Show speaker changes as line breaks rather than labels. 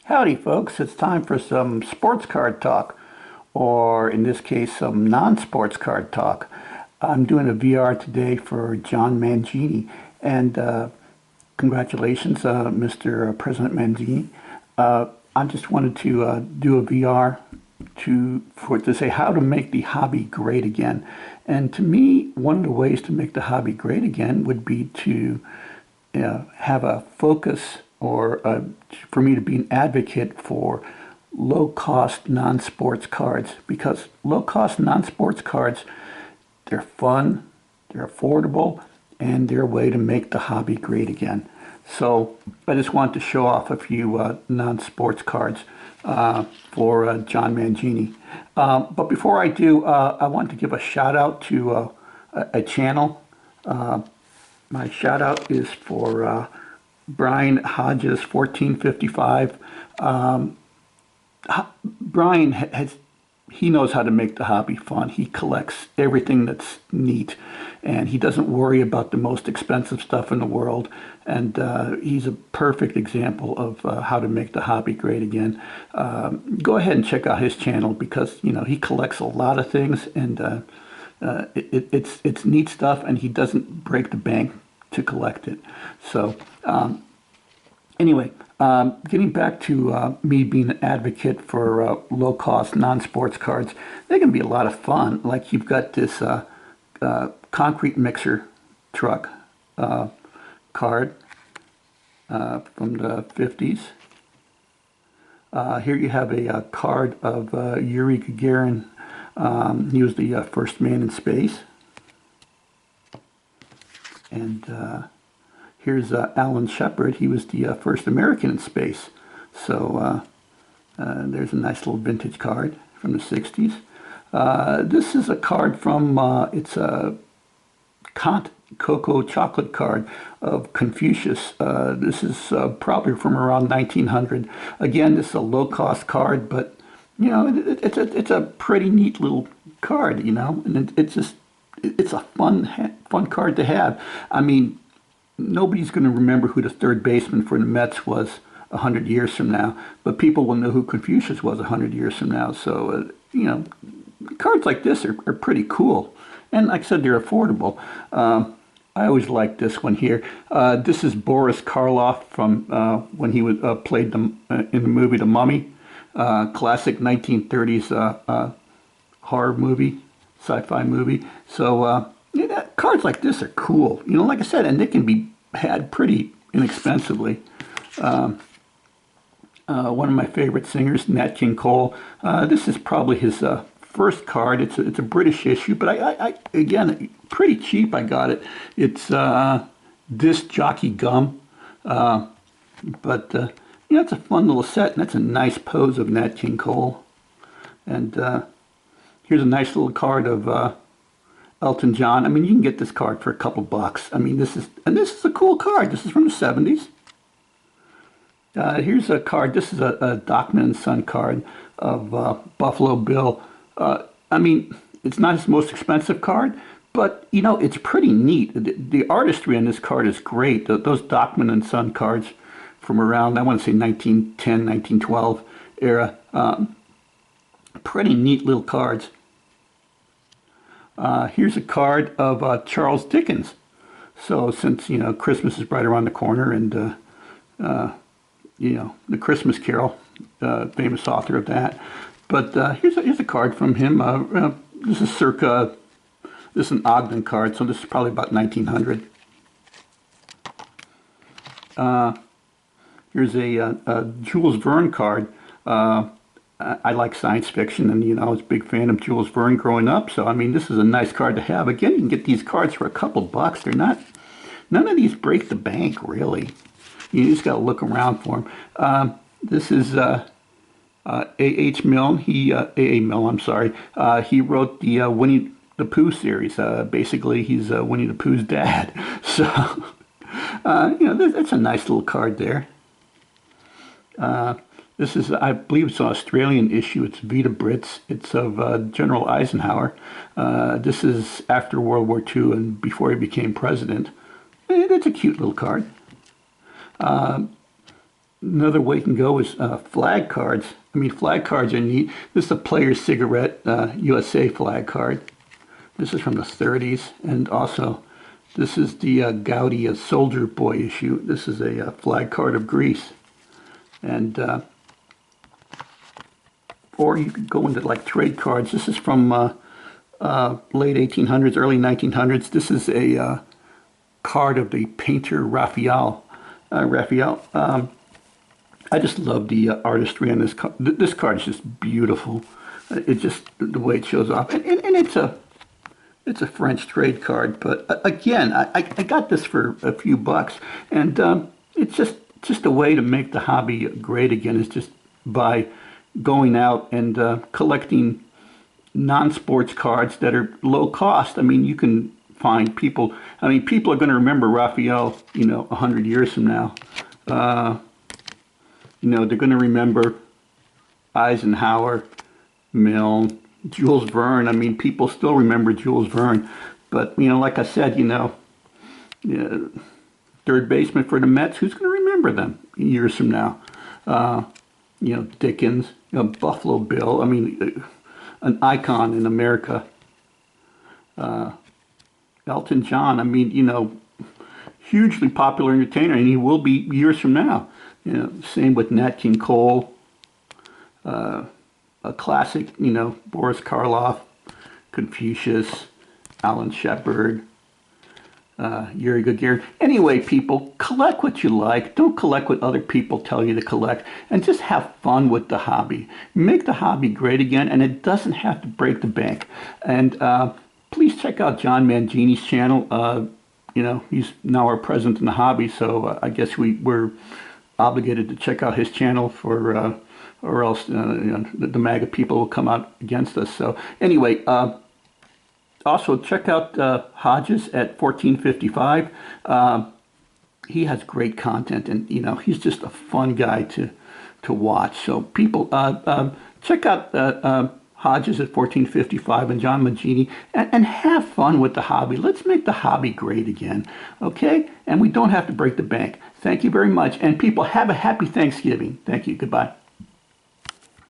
Howdy folks, it's time for some sports card talk, or in this case some non-sports card talk. I'm doing a VR today for John Mangini, and congratulations Mr. President Mangini. I just wanted to do a VR to say how to make the hobby great again. And to me, one of the ways to make the hobby great again would be to have a focus or for me to be an advocate for low-cost non-sports cards, because low-cost non-sports cards, they're fun, they're affordable, and they're a way to make the hobby great again. So I just wanted to show off a few non-sports cards for John Mangini. But before I do, I want to give a shout out to a channel. My shout out is for Brian Hodges 1455. Brian he knows how to make the hobby fun. He collects everything that's neat, and he doesn't worry about the most expensive stuff in the world. And he's a perfect example of how to make the hobby great again. Go ahead and check out his channel, because he collects a lot of things, and it's neat stuff, and he doesn't break the bank to collect it. So anyway, getting back to me being an advocate for low-cost non-sports cards, they can be a lot of fun. Like, you've got this concrete mixer truck card from the 50s. Here you have a card of Yuri Gagarin. He was the first man in space. And here's Alan Shepard. He was the first American in space. So there's a nice little vintage card from the 60s. This is a card from, it's a Kant Cocoa chocolate card of Confucius. This is probably from around 1900. Again, this is a low-cost card, but it's a pretty neat little card, and it's a fun card to have. I mean, nobody's going to remember who the third baseman for the Mets was 100 years from now, but people will know who Confucius was 100 years from now. So, cards like this are pretty cool. And like I said, they're affordable. I always like this one here. This is Boris Karloff from when he was played in the movie The Mummy, classic 1930s horror movie, sci-fi movie. So cards like this are cool. Like I said, and they can be had pretty inexpensively. One of my favorite singers, Nat King Cole. This is probably his first card. It's a British issue, but I again, pretty cheap. I got it. It's Disc Jockey Gum, but it's a fun little set, and that's a nice pose of Nat King Cole. And here's a nice little card of Elton John. I mean, you can get this card for a couple bucks. I mean, this is a cool card. This is from the 70s. Here's a card. This is a Dockman & Son card of Buffalo Bill. I mean, it's not his most expensive card, but it's pretty neat. The artistry on this card is great. Those Dockman & Son cards from around, I want to say 1910, 1912 era. Pretty neat little cards. Here's a card of Charles Dickens. So since Christmas is right around the corner, and The Christmas Carol, famous author of that. But here's a card from him. This is this is an Ogden card, so this is probably about 1900. Here's a Jules Verne card. I like science fiction, and I was a big fan of Jules Verne growing up. So I mean, this is a nice card to have. Again, you can get these cards for a couple bucks. None of these break the bank, really. You just got to look around for them. This is A.H. Milne. A.A. Milne, I'm sorry. He wrote the Winnie the Pooh series. Basically, he's Winnie the Pooh's dad. So, that's a nice little card there. This is, I believe it's an Australian issue. It's Vita Brits. It's of General Eisenhower. This is after World War II and before he became president. It's a cute little card. Another way you can go is flag cards. I mean, flag cards are neat. This is a Player's Cigarette USA flag card. This is from the 30s, and also this is the Gaudi Soldier Boy issue. This is a flag card of Greece. And or you could go into like trade cards. This is from late 1800s, early 1900s. This is a card of the painter Raphael. I just love the artistry on this card. This card is just beautiful. It's just the way it shows off, and it's a French trade card. But again, I got this for a few bucks, and it's just a way to make the hobby great again. Is just by going out and collecting non-sports cards that are low cost. I mean, you can find people. I mean, people are going to remember Raphael, 100 years from now. They're going to remember Eisenhower, Milne, Jules Verne. I mean, people still remember Jules Verne. But, like I said, third baseman for the Mets, who's going to remember them years from now? Dickens, Buffalo Bill. I mean, an icon in America. Elton John, I mean, hugely popular entertainer, and he will be years from now. Same with Nat King Cole, a classic, Boris Karloff, Confucius, Alan Shepard, Yuri Gagarin. Anyway, people, collect what you like. Don't collect what other people tell you to collect, and just have fun with the hobby. Make the hobby great again, and it doesn't have to break the bank. And please check out John Mangini's channel. He's now our president in the hobby, so I guess we're obligated to check out his channel or else the MAGA people will come out against us. So anyway, also check out Hodges at 1455. He has great content, and he's just a fun guy to watch. So people, check out Hodges at 1455 and John Mangini, and have fun with the hobby. Let's make the hobby great again, okay? And we don't have to break the bank. Thank you very much. And people, have a happy Thanksgiving. Thank you. Goodbye.